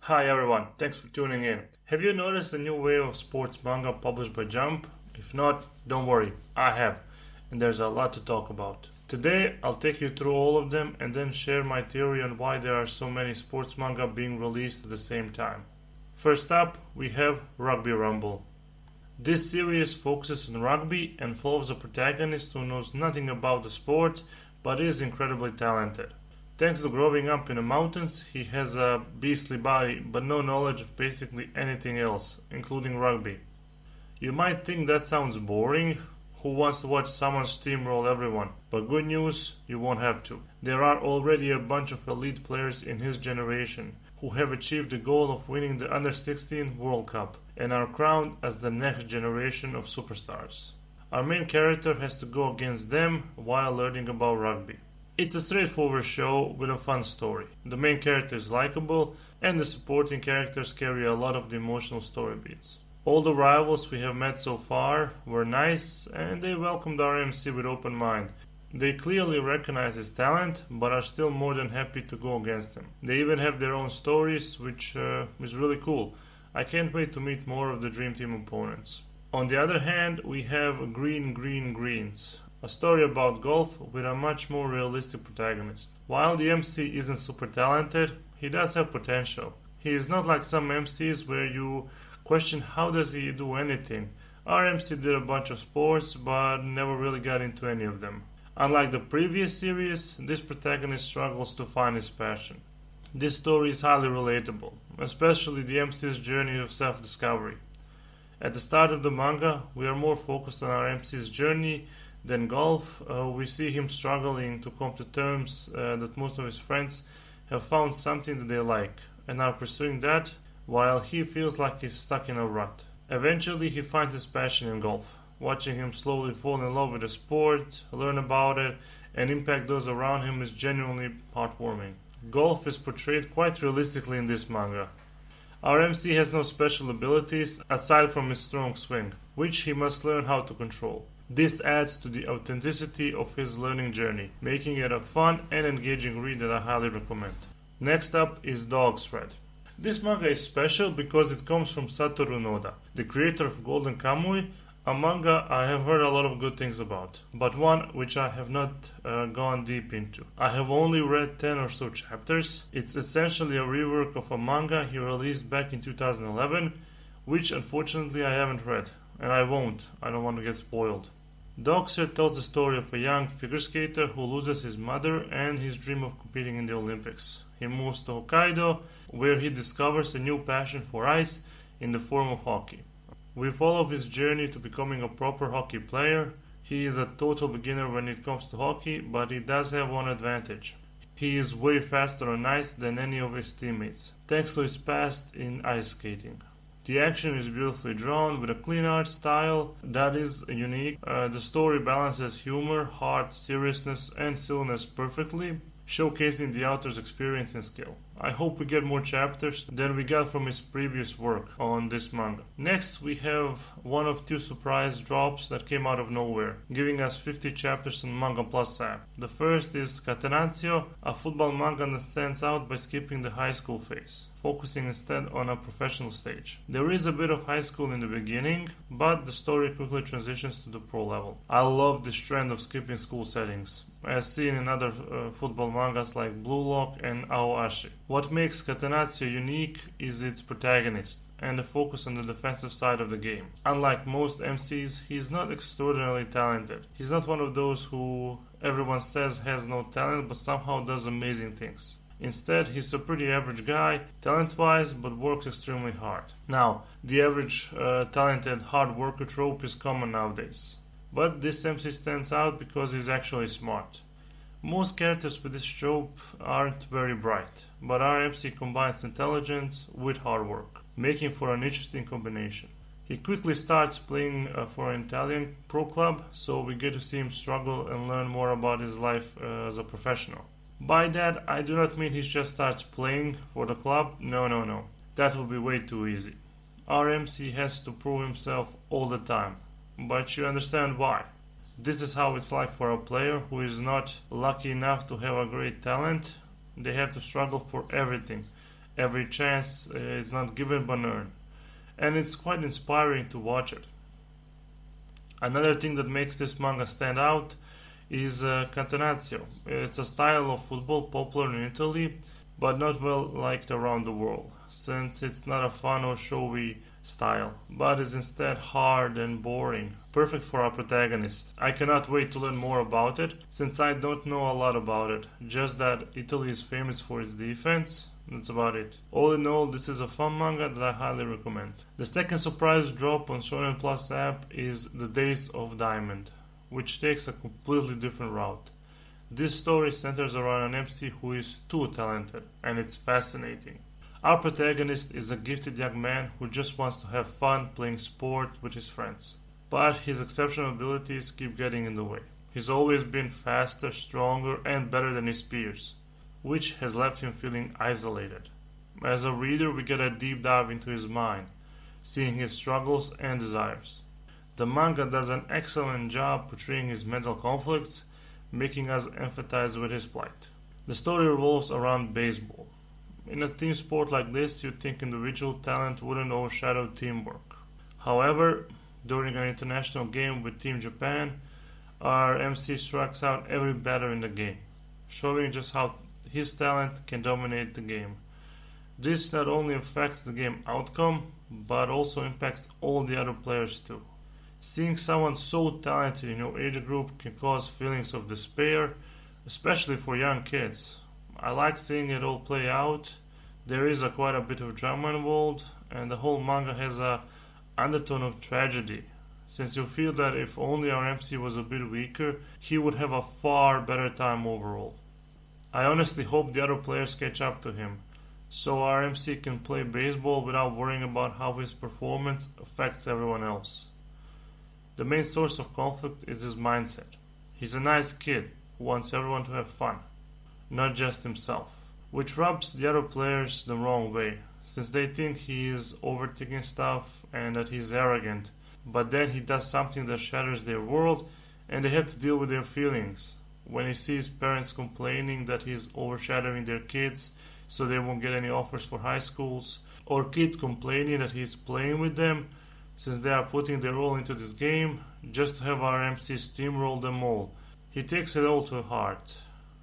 Hi everyone, thanks for tuning in. Have you noticed the new wave of sports manga published by Jump? If not, don't worry, I have, and there's a lot to talk about. Today, I'll take you through all of them and then share my theory on why there are so many sports manga being released at the same time. First up, we have Rugby Rumble. This series focuses on rugby and follows a protagonist who knows nothing about the sport but is incredibly talented. Thanks to growing up in the mountains, he has a beastly body but no knowledge of basically anything else, including rugby. You might think that sounds boring. Who wants to watch someone steamroll everyone? But good news, you won't have to. There are already a bunch of elite players in his generation who have achieved the goal of winning the Under-16 World Cup and are crowned as the next generation of superstars. Our main character has to go against them while learning about rugby. It's a straightforward show with a fun story. The main character is likable, and the supporting characters carry a lot of the emotional story beats. All the rivals we have met so far were nice, and they welcomed our MC with open mind. They clearly recognize his talent, but are still more than happy to go against him. They even have their own stories, which is really cool. I can't wait to meet more of the Dream Team opponents. On the other hand, we have Green Green Greens, a story about golf with a much more realistic protagonist. While the MC isn't super talented, he does have potential. He is not like some MCs where you question how does he do anything. Our MC did a bunch of sports but never really got into any of them. Unlike the previous series, this protagonist struggles to find his passion. This story is highly relatable, especially the MC's journey of self-discovery. At the start of the manga, we are more focused on our MC's journey than golf. We see him struggling to come to terms that most of his friends have found something that they like and are pursuing that, while he feels like he's stuck in a rut. Eventually, he finds his passion in golf. Watching him slowly fall in love with the sport, learn about it, and impact those around him is genuinely heartwarming. Golf is portrayed quite realistically in this manga. Our MC has no special abilities aside from his strong swing, which he must learn how to control. This adds to the authenticity of his learning journey, making it a fun and engaging read that I highly recommend. Next up is Dog's Thread. This manga is special because it comes from Satoru Noda, the creator of Golden Kamuy, a manga I have heard a lot of good things about, but one which I have not gone deep into. I have only read 10 or so chapters. It's essentially a rework of a manga he released back in 2011, which unfortunately I haven't read, and I won't. I don't want to get spoiled. Dogster tells the story of a young figure skater who loses his mother and his dream of competing in the Olympics. He moves to Hokkaido, where he discovers a new passion for ice in the form of hockey. We follow his journey to becoming a proper hockey player. He is a total beginner when it comes to hockey, but he does have one advantage. He is way faster on ice than any of his teammates, thanks to his past in ice skating. The action is beautifully drawn with a clean art style that is unique. The story balances humor, heart, seriousness, and silliness perfectly, showcasing the author's experience and skill. I hope we get more chapters than we got from his previous work on this manga. Next, we have one of two surprise drops that came out of nowhere, giving us 50 chapters on Manga Plus app. The first is Catenaccio, a football manga that stands out by skipping the high school phase, focusing instead on a professional stage. There is a bit of high school in the beginning, but the story quickly transitions to the pro level. I love this trend of skipping school settings, as seen in other football mangas like Blue Lock and Aoashi. What makes Catenaccio unique is its protagonist and the focus on the defensive side of the game. Unlike most MCs, he is not extraordinarily talented. He's not one of those who everyone says has no talent but somehow does amazing things. Instead, he's a pretty average guy, talent-wise, but works extremely hard. Now, the average talented hard worker trope is common nowadays. But this MC stands out because he's actually smart. Most characters with this trope aren't very bright, but our MC combines intelligence with hard work, making for an interesting combination. He quickly starts playing for an Italian pro club, so we get to see him struggle and learn more about his life as a professional. By that, I do not mean he just starts playing for the club. No. That would be way too easy. Our MC has to prove himself all the time, but you understand why. This is how it's like for a player who is not lucky enough to have a great talent. They have to struggle for everything, Every chance is not given but earned, and it's quite inspiring to watch it. Another thing that makes this manga stand out is catenaccio. It's a style of football popular in Italy, but not well liked around the world, since it's not a fun or showy style, but is instead hard and boring, perfect for our protagonist. I cannot wait to learn more about it, since I don't know a lot about it, just that Italy is famous for its defense. That's about it. All in all, this is a fun manga that I highly recommend. The second surprise drop on Shonen Plus app is The Days of Diamond, which takes a completely different route. This story centers around an MC who is too talented, and it's fascinating. Our protagonist is a gifted young man who just wants to have fun playing sport with his friends. But his exceptional abilities keep getting in the way. He's always been faster, stronger, and better than his peers, which has left him feeling isolated. As a reader, we get a deep dive into his mind, seeing his struggles and desires. The manga does an excellent job portraying his mental conflicts, making us empathize with his plight. The story revolves around baseball. In a team sport like this, you'd think individual talent wouldn't overshadow teamwork. However, during an international game with Team Japan, our MC strikes out every batter in the game, showing just how his talent can dominate the game. This not only affects the game outcome, but also impacts all the other players too. Seeing someone so talented in your age group can cause feelings of despair, especially for young kids. I like seeing it all play out. There is quite a bit of drama involved, and the whole manga has a undertone of tragedy, since you feel that if only our MC was a bit weaker, he would have a far better time overall. I honestly hope the other players catch up to him, so our MC can play baseball without worrying about how his performance affects everyone else. The main source of conflict is his mindset. He's a nice kid who wants everyone to have fun, not just himself, which rubs the other players the wrong way, since they think he is overthinking stuff and that he's arrogant, but then he does something that shatters their world and they have to deal with their feelings. When he sees parents complaining that he's overshadowing their kids so they won't get any offers for high schools, or kids complaining that he's playing with them since they are putting their all into this game just to have our MC steamroll them all. He takes it all to heart.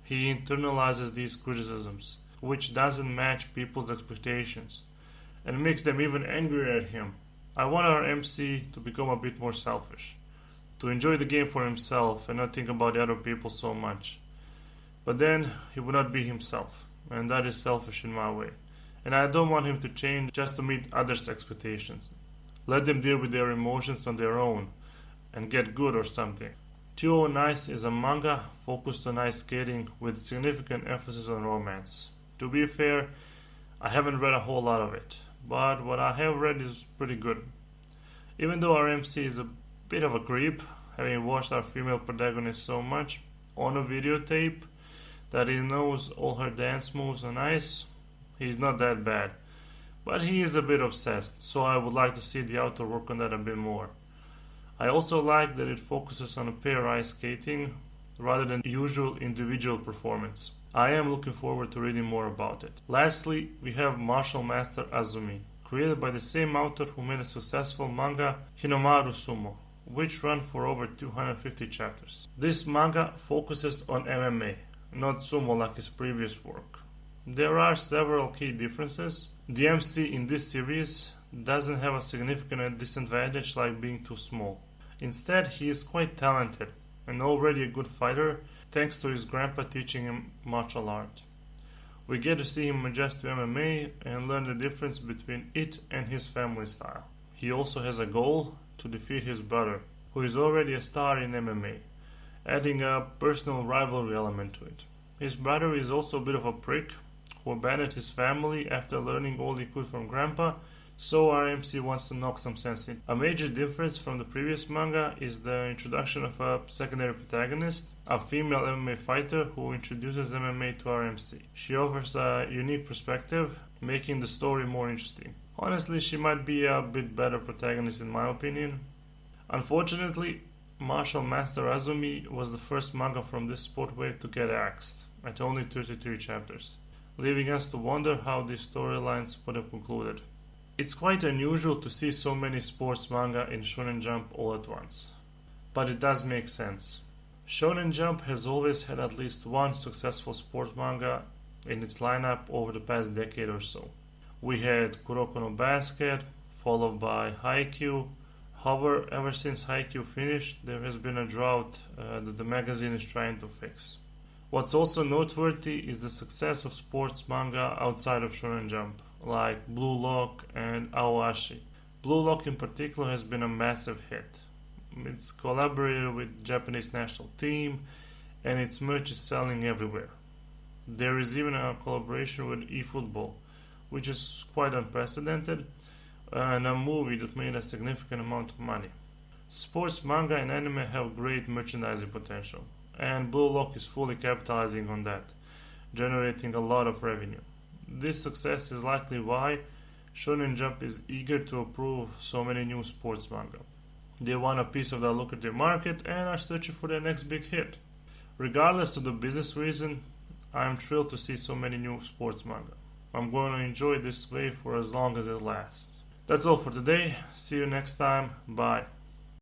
He internalizes these criticisms, which doesn't match people's expectations, and makes them even angrier at him. I want our MC to become a bit more selfish, to enjoy the game for himself and not think about the other people so much. But then he would not be himself, and that is selfish in my way. And I don't want him to change just to meet others' expectations. Let them deal with their emotions on their own and get good or something. 2O Nice is a manga focused on ice skating with significant emphasis on romance. To be fair, I haven't read a whole lot of it, but what I have read is pretty good. Even though our MC is a bit of a creep, having watched our female protagonist so much on a videotape that he knows all her dance moves on ice, he's not that bad. But he is a bit obsessed, so I would like to see the author work on that a bit more. I also like that it focuses on a pair ice skating rather than usual individual performance. I am looking forward to reading more about it. Lastly, we have Martial Master Asumi, created by the same author who made a successful manga Hinomaru Sumo, which ran for over 250 chapters. This manga focuses on MMA, not sumo like his previous work. There are several key differences. The MC in this series doesn't have a significant disadvantage like being too small. Instead, he is quite talented and already a good fighter thanks to his grandpa teaching him martial art. We get to see him adjust to MMA and learn the difference between it and his family style. He also has a goal to defeat his brother, who is already a star in MMA, adding a personal rivalry element to it. His brother is also a bit of a prick who abandoned his family after learning all he could from grandpa, so our MC wants to knock some sense in. A major difference from the previous manga is the introduction of a secondary protagonist, a female MMA fighter who introduces MMA to our MC. She offers a unique perspective, making the story more interesting. Honestly, she might be a bit better protagonist in my opinion. Unfortunately, Martial Master Asumi was the first manga from this sport wave to get axed, at only 33 chapters. leaving us to wonder how these storylines would have concluded. It's quite unusual to see so many sports manga in Shonen Jump all at once, but it does make sense. Shonen Jump has always had at least one successful sports manga in its lineup over the past decade or so. We had Kuroko no Basket, followed by Haikyuu. However, ever since Haikyuu finished, there has been a drought that the magazine is trying to fix. What's also noteworthy is the success of sports manga outside of Shonen Jump, like Blue Lock and Aoashi. Blue Lock in particular has been a massive hit. It's collaborated with the Japanese national team, and its merch is selling everywhere. There is even a collaboration with eFootball, which is quite unprecedented, and a movie that made a significant amount of money. Sports manga and anime have great merchandising potential, and Blue Lock is fully capitalizing on that, generating a lot of revenue. This success is likely why Shonen Jump is eager to approve so many new sports manga. They want a piece of that lucrative market and are searching for their next big hit. Regardless of the business reason, I am thrilled to see so many new sports manga. I'm going to enjoy this wave for as long as it lasts. That's all for today. See you next time. Bye.